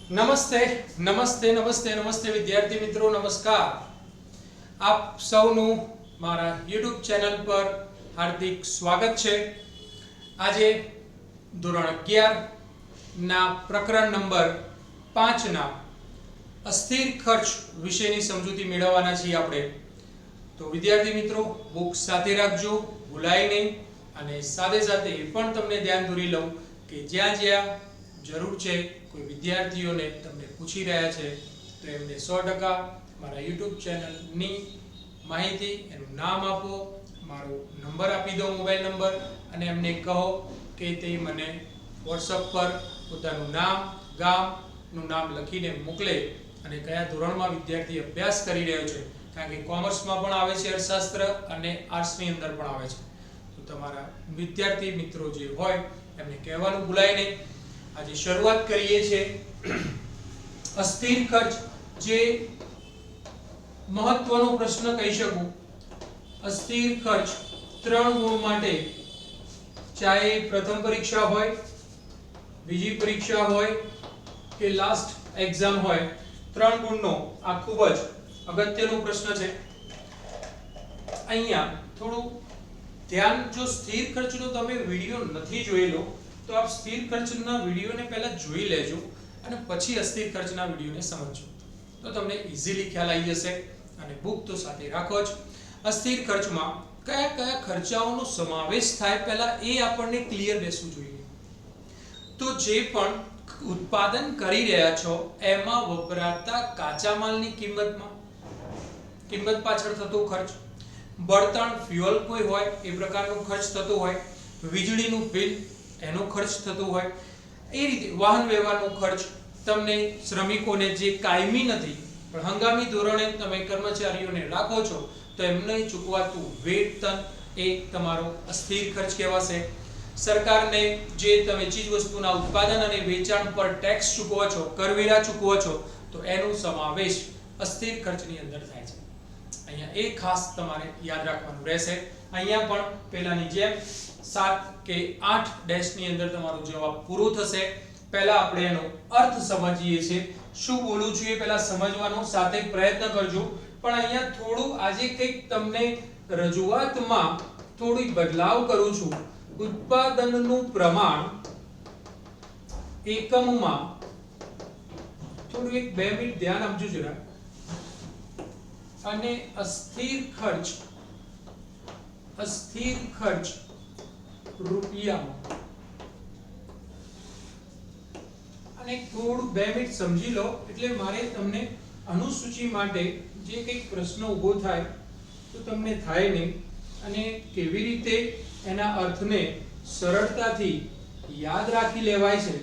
નમસ્તે નમસ્તે નમસ્તે નમસ્તે વિદ્યાર્થી મિત્રો, નમસ્કાર. આપ સૌનું મારા YouTube ચેનલ પર હાર્દિક સ્વાગત છે. આજે ધોરણ 11 ના પ્રકરણ નંબર 5 ના અસ્થિર ખર્ચ વિશેની સમજૂતી મેળવવાના છીએ આપણે. તો વિદ્યાર્થી મિત્રો, બુક સાથે રાખજો, ભૂલાય નહીં. અને સાથે સાથે એ પણ તમને ધ્યાન દોરી લઉં કે જ્યાં જ્યાં જરૂર છે, કોઈ વિદ્યાર્થીઓને તમને પૂછી રહ્યા છે, તો એમને 100% મારા YouTube ચેનલની માહિતી, એનું નામ આપો, મારો નંબર આપી દો, મોબાઈલ નંબર, અને એમને કહો કે તે મને WhatsApp પર પોતાનું નામ, ગામનું નામ લખીને મોકલે અને કયા ધોરણમાં વિદ્યાર્થી અભ્યાસ કરી રહ્યો છે. કારણ કે કોમર્સમાં પણ આવે છે અર્થશાસ્ત્ર અને આર્ટ્સની અંદર પણ આવે છે. તો તમારા વિદ્યાર્થી મિત્રો જે હોય એમને કહેવાનું ભૂલાય નહીં. આજે શરૂઆત કરીએ છીએ અસ્થિર ખર્ચ, જે મહત્વનો પ્રશ્ન કહી શકું. અસ્થિર ખર્ચ 3 ગુણ માટે, ચાહે પ્રથમ પરીક્ષા હોય, બીજી પરીક્ષા હોય કે લાસ્ટ એક્ઝામ હોય, 3 ગુણનો આ ખૂબ જ અગત્યનો પ્રશ્ન છે. અહીંયા થોડું ધ્યાન, જો સ્થિર ખર્ચનો તમે વિડિયો નથી જોયેલો તો આપ સ્થિર ખર્ચના વિડિયોને પહેલા જોઈ લેજો અને પછી અસ્થિર ખર્ચના વિડિયોને સમજજો, તો તમને ઈઝીલી ખ્યાલ આવી જશે. અને બુક તો સાથે રાખો જ. અસ્થિર ખર્ચમાં કયા કયા ખર્ચાઓનો સમાવેશ થાય, પહેલા એ આપણને ક્લિયર બેસવું જોઈએ. તો જે પણ ઉત્પાદન કરી રહ્યા છો એમાં વપરાતા કાચા માલની કિંમત પાછળ થતો ખર્ચ, બળતણ ફ્યુઅલ કોઈ હોય એ પ્રકારનો ખર્ચ થતો હોય, વીજળીનું બિલ એનો ખર્ચ થતો હોય, એ રીતે વાહન વ્યવહારનો ખર્ચ, તમને શ્રમિકોને જે કાયમી નથી પણ હંગામી ધોરણે તમે કર્મચારીઓને રાખો છો તો એમને ચૂકવાતું વેતન એ તમારો અસ્થિર ખર્ચ કહેવાશે. સરકારને જે તમે ચીજ વસ્તુના ઉત્પાદન અને વેચાણ પર ટેક્સ ચૂકવો છો, કરવેરા ચૂકવો છો, તો એનો સમાવેશ અસ્થિર ખર્ચની અંદર થાય છે. અહીંયા એ ખાસ તમારે યાદ રાખવાનું રહેશે. અહીંયા પણ પહેલાની જેમ 7 કે 8 ડેશની અંદર તમારો જવાબ પૂરો થશે. પહેલા આપણે એનો અર્થ સમજીએ છીએ. શું બોલું છું એ પહેલા સમજવાનો સાથે પ્રયત્ન કરજો. પણ અહીંયા થોડું આજે કંઈક તમને રજૂઆતમાં થોડી બદલાવ કરું છું. ઉત્પાદનનું પ્રમાણ એકમમાં, થોડું 1-2 મિનિટ ધ્યાન આપજો જરા. અને અસ્થિર ખર્ચ રૂપિયામાં, અને થોડું 2 મિનિટ સમજી લો. એટલે મારે તમને અનુસૂચિ માટે જે કંઈક પ્રશ્ન ઊભો થાય તો તમને થાય નહીં, અને કેવી રીતે એના અર્થને સરળતાથી યાદ રાખી લેવાય છે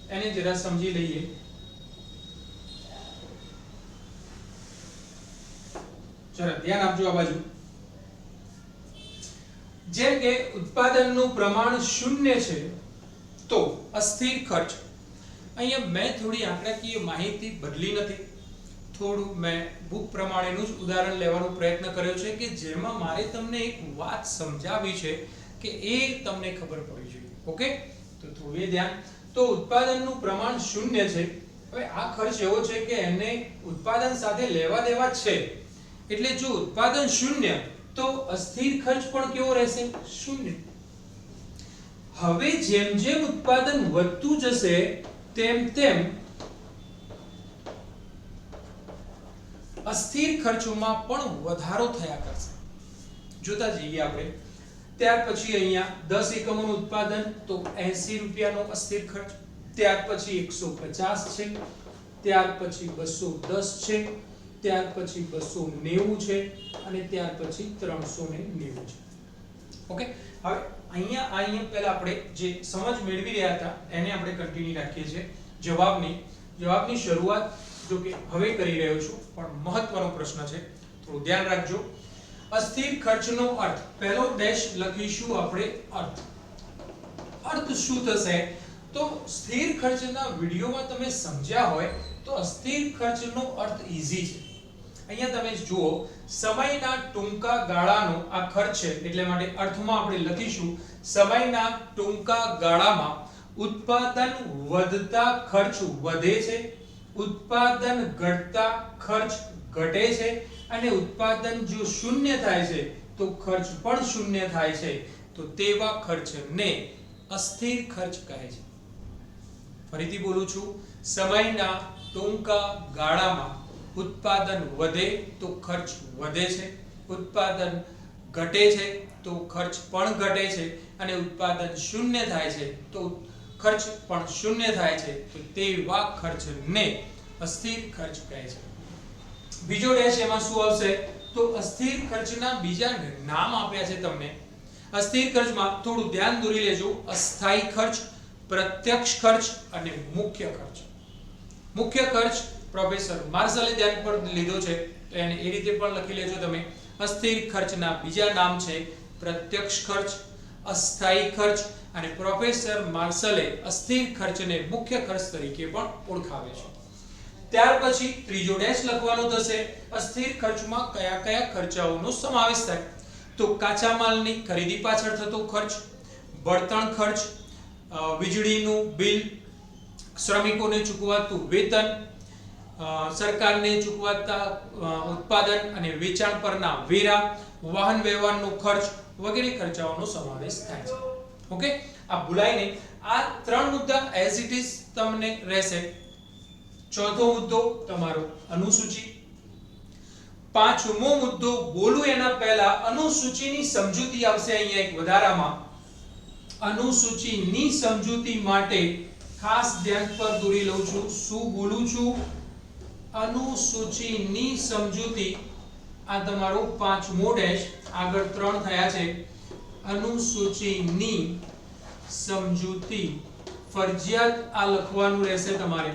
એને જરા સમજી લઈએ. જરા ધ્યાન આપજો આ બાજુ. જેમ કે ઉત્પાદનનું પ્રમાણ 0 છે તો અસ્થિર ખર્ચ, અહીંયા મેં થોડી આંકડાકીય માહિતી બદલી નથી, થોડું મેં બુક પ્રમાણેનું જ ઉદાહરણ લેવાનો પ્રયત્ન કર્યો છે કે જેમાં મારે તમને એક વાત સમજાવી છે કે એ તમને ખબર પડવી જોઈએ. ઓકે, તો થોડું એ ધ્યાન. તો ઉત્પાદનનું પ્રમાણ 0 છે. હવે આ ખર્ચ એવો છે કે એને ઉત્પાદન સાથે લેવા દેવા છે, એટલે જો ઉત્પાદન 0 તો અસ્થિર ખર્ચ પણ કેવો રહેશે? 0. હવે જેમ જેમ ઉત્પાદન વધતું જશે તેમ તેમ અસ્થિર ખર્ચોમાં પણ વધારો થયા કરશે. જોતા જઈએ આપણે. ત્યાર પછી અહીંયા 10 એકમોનું ઉત્પાદન તો 80 રૂપિયાનો અસ્થિર ખર્ચ, ત્યાર પછી 150 છે, ત્યાર પછી 210 છે, ત્યાર પછી 290 છે, અને ત્યાર પછી 390 છે. ઓકે, હવે અહીંયા પહેલા આપણે જે સમજ મેળવી રહ્યા હતા એને આપણે કન્ટિન્યુ રાખીએ છીએ. જવાબની શરૂઆત જો કે હવે કરી રહ્યો છું, પણ મહત્વનો પ્રશ્ન છે, થોડું ધ્યાન રાખજો. અસ્થિર ખર્ચનો અર્થ, પહેલો ડેશ લખીશું આપણે અર્થ શું થશે? તો સ્થિર ખર્ચના વિડિયોમાં તમે સમજ્યા હોય તો અસ્થિર ખર્ચનો અર્થ ઈઝી છે. અહીંયા તમે જુઓ, સમયના ટૂંકા ગાળાનો આ ખર્ચ છે, એટલે માટે અર્થમાં આપણે લખીશું સમયના ટૂંકા ગાળામાં ઉત્પાદન વધતા ખર્ચ વધે છે ઉત્પાદન ઘટતા ખર્ચ ઘટે છે અને ઉત્પાદન જો શૂન્ય થાય છે તો ખર્ચ પણ શૂન્ય થાય છે, તો તેવા ખર્ચને અસ્થિર ખર્ચ કહે છે. ફરીથી બોલું છું, સમયના ટૂંકા ગાળામાં ઉત્પાદન વધે તો ખર્ચ વધે છે, ઉત્પાદન ઘટે છે તો ખર્ચ પણ ઘટે છે અને ઉત્પાદન શૂન્ય થાય છે તો ખર્ચ પણ શૂન્ય થાય છે, તો તેવા ખર્ચને અસ્થિર ખર્ચ કહે છે. બીજો ડેશ એમાં શું આવશે? તો અસ્થિર ખર્ચના બીજા નામ આપ્યા છે તમને. અસ્થિર ખર્ચમાં થોડું ધ્યાન દોરી લેજો. અસ્થાયી ખર્ચ, પ્રત્યક્ષ ખર્ચ અને મુખ્ય ખર્ચ. મુખ્ય ખર્ચ પ્રોફેસર માર્શલે ધ્યાન પર લીધો છે, તો એને એ રીતે પણ લખી લેજો તમે. અસ્થિર ખર્ચના બીજા નામ છે પ્રત્યક્ષ ખર્ચ, અસ્થાયી ખર્ચ અને પ્રોફેસર માર્શલે અસ્થિર ખર્ચને મુખ્ય ખર્ચ તરીકે પણ ઓળખાવે છે. ત્યાર પછી ત્રીજો ડેશ લખવાનો થશે. અસ્થિર ખર્ચમાં કયા કયા ખર્ચાઓનો સમાવેશ થાય? તો કાચા માલની ખરીદી પાછળ થતો ખર્ચ, બળતણ ખર્ચ, વીજળીનું બિલ, શ્રમિકોને ચૂકવાતું વેતન, સરકારને ચૂકવાતા ઉત્પાદન અને વેચાણ પરના વેરા, વાહન વ્યવહારનો ખર્ચ વગેરે ખર્ચાઓનો સમાવેશ થાય છે. ઓકે, આ ભૂલાય નહીં. આ ત્રણ મુદ્દા એઝ ઇટ ઇઝ તમને રહેશે. ચોથો મુદ્દો તમારો અનુસૂચિ. પાંચમો મુદ્દો બોલું એના પહેલા અનુસૂચિની સમજૂતી આવશે. અહીંયા એક વધારામાં અનુસૂચિની સમજૂતી માટે ખાસ ધ્યાન પર દોરી લઉં છું. શું બોલું છું? અનુસૂચિની સમજૂતી. આ તમારો પાંચમો ડેશ. આગળ ત્રણ થયા છે. અનુસૂચિની સમજૂતી ફરજિયાત આ લખવાનું રહેશે તમારે.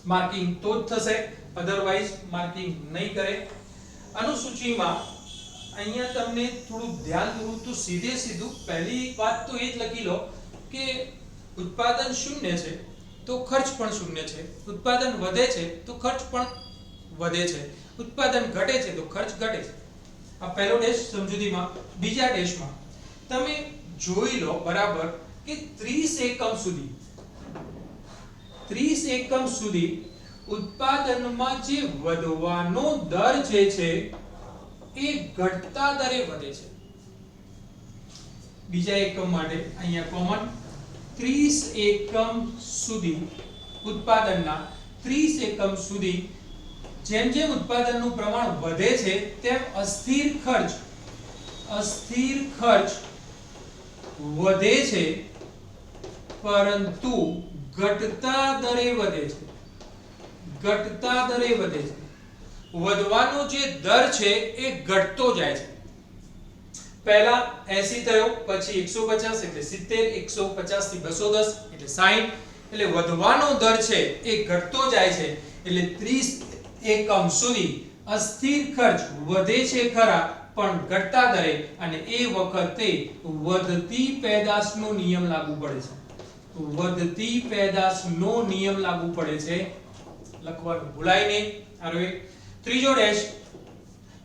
માર્કિંગ તો જ થશે, અધરવાઇઝ માર્કિંગ નહીં કરે. અનુસૂચિમાં અહીંયા તમને થોડું ધ્યાન દોરું તો સીધે સીધું પહેલી વાત તો એ જ લખી લો કે ઉત્પાદન શૂન્ય છે તો ખર્ચ પણ શૂન્ય છે, ઉત્પાદન વધે છે તો ખર્ચ પણ વધે છે, ઉત્પાદન ઘટે છે તો ખર્ચ ઘટે છે. આ પહેલો ડેશ સમજૂતીમાં. બીજા ડેશમાં તમે જોઈ લો બરાબર કે 30 એકમ સુધી ઉત્પાદનમાં જે વધવાનો દર જે છે એ ઘટતા દરે વધે છે. બીજા એકમ માટે અહીંયા કોમન 30 એકમ સુધી ઉત્પાદનના 30 એકમ સુધી જેમ જેમ ઉત્પાદનનું પ્રમાણ વધે છે તેમ અસ્થિર ખર્ચ વધે છે, પરંતુ ઘટતા દરે વધે છે. વધવાનો જે દર છે એ ઘટતો જાય છે. પહેલા 80 થયો, પછી 150 એટલે 70, 150 થી 210 એટલે 60. એટલે વધવાનો દર છે એ ઘટતો જાય છે. એટલે 30 એકમ સુધી અસ્થિર ખર્ચ વધે છે ખરા, પણ ઘટતા દરે, અને એ વખતે વધતી પેદાશનો નિયમ લાગુ પડે છે. વધતી પેદાશનો નિયમ લાગુ પડે છે. લખવાનું ભૂલાય નહીં. આરો એક ત્રીજો ડેશ.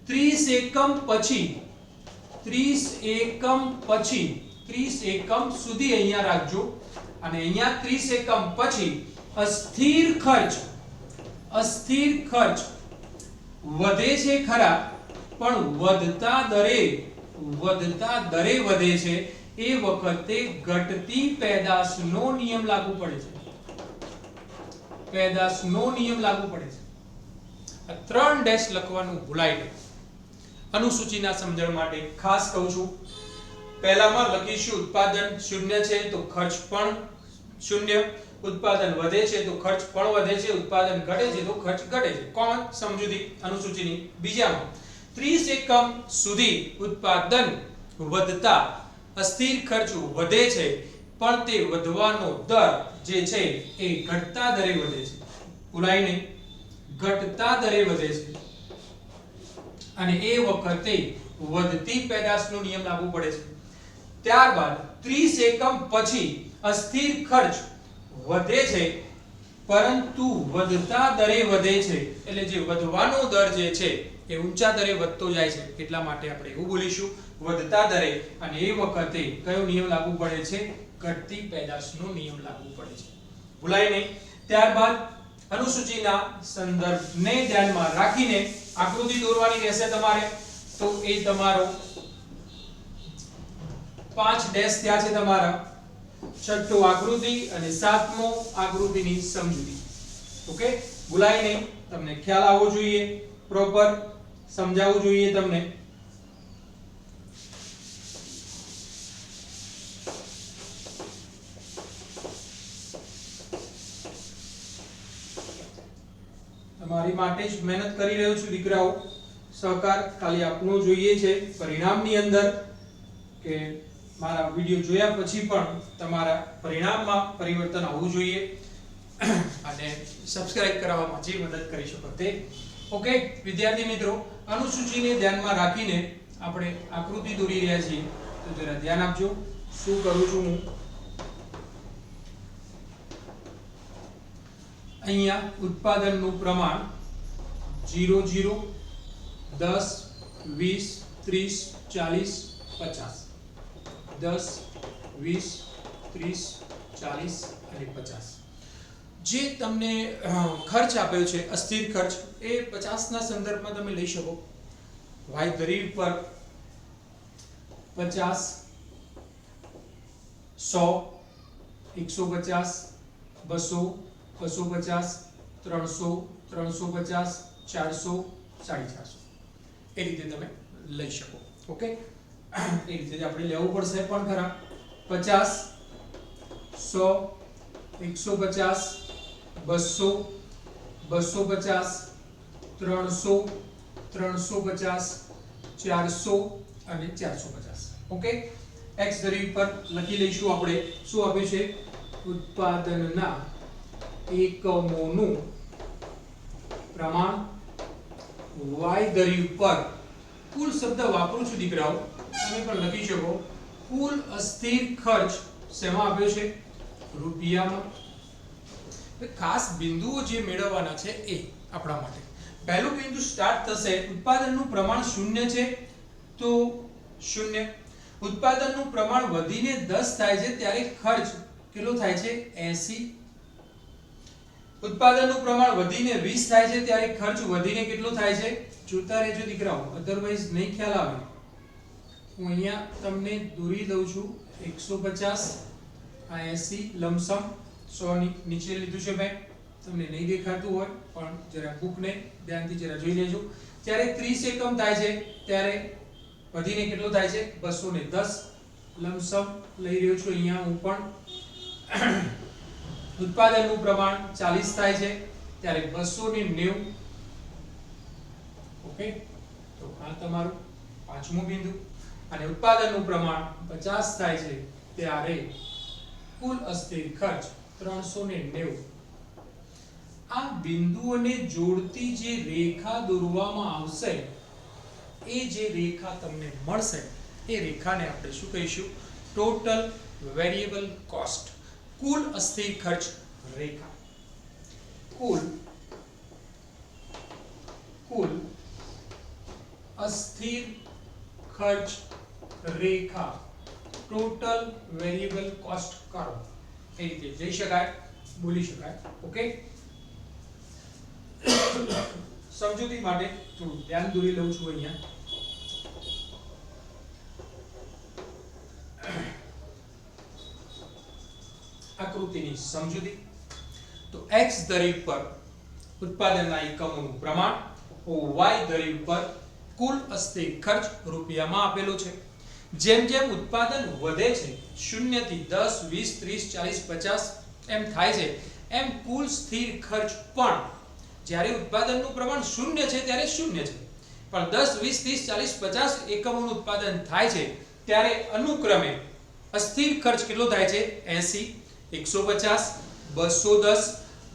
30 એકમ સુધી અહીંયા રાખજો, અને અહીંયા 30 એકમ પછી અસ્થિર ખર્ચ વધે છે ખરા, પણ વધતા દરે વધે છે. એ વખતે ઘટતી પેદાશનો નિયમ લાગુ પડે છે. આ 3 ડેશ લખવાનું ભૂલાય નહીં. અનુસૂચિના સમજણ માટે ખાસ કહું છું. પહેલામાં લખીશું ઉત્પાદન શૂન્ય છે તો ખર્ચ પણ શૂન્ય, ઉત્પાદન વધે છે તો ખર્ચ પણ વધે છે, ઉત્પાદન ઘટે છે તો ખર્ચ ઘટે છે. કોમન સમજૂતી અનુસૂચિની. બીજામાં 30 એકમ સુધી ઉત્પાદન વધતા અસ્થિર ખર્ચ વધે છે, પણ તે વધવાનો દર જે છે એ ઘટતા દરે વધે છે. ભૂલાય નહીં, ઘટતા દરે વધે છે, અને એ વખતે વધતી પેદાશનો નિયમ લાગુ પડે છે. ત્યારબાદ 30 એકમ પછી અસ્થિર ખર્ચ વધે છે, પરંતુ વધતા દરે વધે છે. એટલે જે વધવાનો દર જે છે એ ઊંચા દરે વધતો જાય છે. એટલા માટે આપણે એવું બોલીશું વધતા દરે, અને એ વખતે કયો નિયમ લાગુ પડે છે? ઘટતી પેદાશનો નિયમ લાગુ પડે છે. ભૂલાય નહીં. ત્યારબાદ અનુસૂચિના સંદર્ભને ધ્યાનમાં રાખીને આકૃતિ દોરવાની રહેશે તમારે. તો એ તમારો 5 ડેશ થયા છે તમારા. છઠ્ઠો આકૃતિ અને સાતમો આકૃતિની સમજૂતી. ઓકે, ભૂલાય નહીં, તમને ખ્યાલ આવવો જોઈએ, પ્રોપર સમજાવવું જોઈએ તમને. તમારી માટે જ મહેનત કરી રહ્યો છું દીકરાઓ. સહકાર ખાલી આપનો જોઈએ છે પરિણામની અંદર, કે મારા વિડિયો જોયા પછી પણ તમારા પરિણામમાં પરિવર્તન આવવું જોઈએ અને સબસ્ક્રાઇબ કરવામાં જે મદદ કરી શકો તે. ઓકે વિદ્યાર્થી મિત્રો, અનુસૂચિને ધ્યાનમાં રાખીને આપણે આકૃતિ દોરી રહ્યા છીએ. તો જરા ધ્યાન આપજો શું કરું છું હું. અહીંયા ઉત્પાદનનું પ્રમાણ 0 0 10 20 30 40 50 10 20 30 40 અને 50. જે તમને ખર્ચ આપ્યો છે અસ્થિર ખર્ચ, એ 50 ના સંદર્ભમાં તમે લઈ શકો. y ધરી પર 50 100 150 200 250 300 350 400 450 એ રીતે તમે લઈ શકો. ઓકે, એ રીતે આપણે લેવું પડશે પણ ખરા. 50 100 150 200 250 300 350 400 અને 450. ઓકે, x ધરી પર લખી લઈશું આપણે. શું આપ્યું છે? ઉત્પાદનના એકમોનું પ્રમાણ y ધરી પર. કુલ શબ્દ વાપરું છું દીકરાઓ, તમે પણ લખી શકો. કુલ અસ્થિર ખર્ચ શેમાં આપ્યો છે? રૂપિયામાં. ખાસ બિંદુઓ જે મેળવવાના છે એ આપણા માટે. પહેલું બિંદુ સ્ટાર્ટ થશે, ઉત્પાદનનું પ્રમાણ 0 છે તો 0. ઉત્પાદનનું પ્રમાણ વધીને 10 થાય છે ત્યારે ખર્ચ કેટલો થાય છે? 80. ઉત્પાદનનું પ્રમાણ વધીને 20 થાય છે ત્યારે ખર્ચ વધીને કેટલો થાય છે? જોતા રહેજો દીકરાઓ, અધરવાઇઝ નહીં ખ્યાલ આવે. હું અહીંયા તમને દોરી દઉં છું. 150 આ 80 લમસમ 100 ની નીચે લીધું છે મેં. તમને નહીં દેખાતું હોય પણ જરા બુકને ધ્યાનથી જરા જોઈ લેજો. જ્યારે 30 એકમ થાય છે ત્યારે વધીને કેટલો થાય છે? 210 લમસમ લઈ રહ્યો છું અહીંયા હું પણ. ઉત્પાદનનું પ્રમાણ 40 થાય છે ત્યારે 290. ઓકે, તો આ તમારું પાંચમું બિંદુ. અને ઉત્પાદનનું પ્રમાણ 50 થાય છે ત્યારે કુલ અસ્થિર ખર્ચ 390. આ બિંદુઓને જોડતી જે રેખા દોરવામાં આવશે, એ જે રેખા તમને મળશે એ રેખાને આપણે શું કહીશું? Total variable cost. કુલ અસ્થિર ખર્ચ રેખા. કુલ અસ્થિર ખર્ચ રેખા ટોટલ વેરિયેબલ કોસ્ટ કરો. એ રીતે જઈ શકાય, બોલી શકાય. ઓકે, સમજૂતી માટે થોડું ધ્યાન દોરી લઉં છું અહીંયા. આકૃતિની સમજૂતી. તો x ધરી પર ઉત્પાદનના એકમોનું પ્રમાણ, y ધરી પર કુલ અસ્થિર ખર્ચ રૂપિયામાં આપેલો છે. જેમ જેમ ઉત્પાદન વધે છે 0 થી 10 20 30 40 50 એમ થાય છે, એમ કુલ સ્થિર ખર્ચ પણ જ્યારે ઉત્પાદનનું પ્રમાણ 0 છે ત્યારે 0 છે, પણ 10 20 30 40 50 એકમોનું ઉત્પાદન થાય છે ત્યારે અનુક્રમે અસ્થિર ખર્ચ કેટલો થાય છે? 80 150 210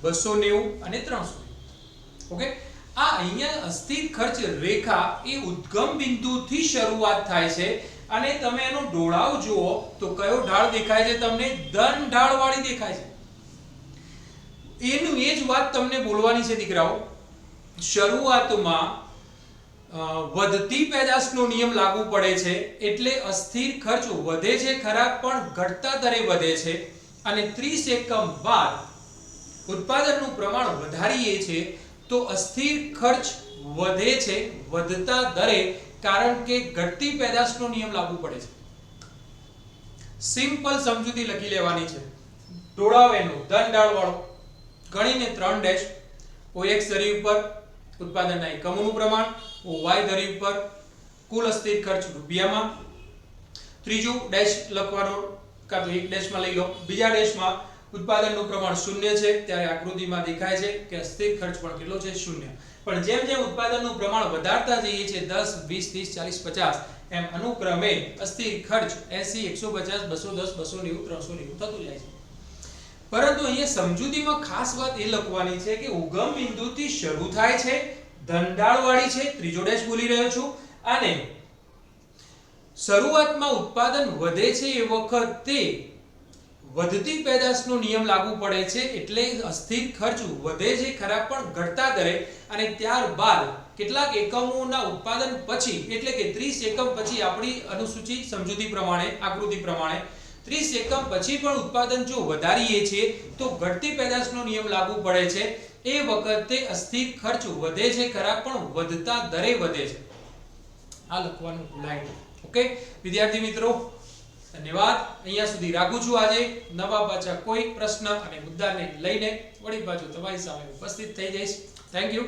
290 અને 300. ઓકે, આ અહીંયા અસ્થિર ખર્ચ રેખા એ ઉદ્ગમ બિંદુથી શરૂઆત થાય છે અને તમે એનો ઢોળાવ જુઓ તો કયો ઢાળ દેખાય છે તમને? ધન ઢાળ વાળી દેખાય છે. એનું એ જ વાત તમને બોલવાની છે દીકરાઓ. શરૂઆતમાં વધતી પેદાશનો નિયમ લાગુ પડે છે એટલે અસ્થિર ખર્ચ વધે છે ખરા, પણ ઘટતા દરે વધે છે. અને 30 એકમ બાદ ઉત્પાદનનું પ્રમાણ વધારીએ છીએ તો અસ્થિર ખર્ચ વધે છે વધતા દરે, કારણ કે ઘટતી પેદાશનો નિયમ લાગુ પડે છે. સિમ્પલ સમજૂતી લખી લેવાની છે. ઢોળાવેનો ધન ડાળવાળો ગણીને 3 ડેશ OX ધરી ઉપર ઉત્પાદનના એકમોનું પ્રમાણ, OY ધરી ઉપર કુલ અસ્થિર ખર્ચ રૂપિયામાં. ત્રીજું ડેશ લખવાનો કાં તો એક ડેશમાં લઈ લો. બીજા ડેશમાં ઉત્પાદનનું પ્રમાણ 0 છે ત્યારે આકૃતિમાં દેખાય છે કે અસ્થિર ખર્ચ પણ કેટલો છે 0. પણ જેમ જેમ ઉત્પાદનનું પ્રમાણ વધારતા જઈએ છીએ 10 20 30 40 50 એમ અનુક્રમે અસ્થિર ખર્ચ 80 150 210 290 390 થતું જાય છે. પરંતુ અહીંયા સમજૂતીમાં ખાસ વાત એ લખવાની છે કે ઉગમ બિંદુથી શરૂ થાય છે, ધનડાળવાળી છે, ત્રીજો ડેશ બોલી રહ્યો છું, અને શરૂઆતમાં ઉત્પાદન વધે છે એ વખતે વધતી પેદાશનો નિયમ લાગુ પડે છે એટલે અસ્થિર ખર્ચ વધે છે ખરા પણ ઘટતા દરે, અને ત્યારબાદ કેટલાક એકમોના ઉત્પાદન પછી એટલે કે 30 એકમ પછી આપણી અનુસૂચિ સમજૂતી પ્રમાણે આકૃતિ પ્રમાણે 30 એકમ પછી પણ ઉત્પાદન જો વધારીએ છીએ તો ઘટતી પેદાશનો નિયમ લાગુ પડે છે. એ વખતે અસ્થિર ખર્ચ વધે છે ખરા પણ વધતા દરે વધે છે. આ લખવાનું ભૂલાય નહીં. ઓકે વિદ્યાર્થી મિત્રો, ધન્યવાદ. અહીંયા સુધી રાખું છું. આજે નવા પાછા કોઈ પ્રશ્ન અને મુદ્દાને લઈને વળી પાછું તમારી સામે ઉપસ્થિત થઈ જઈશ. Thank you.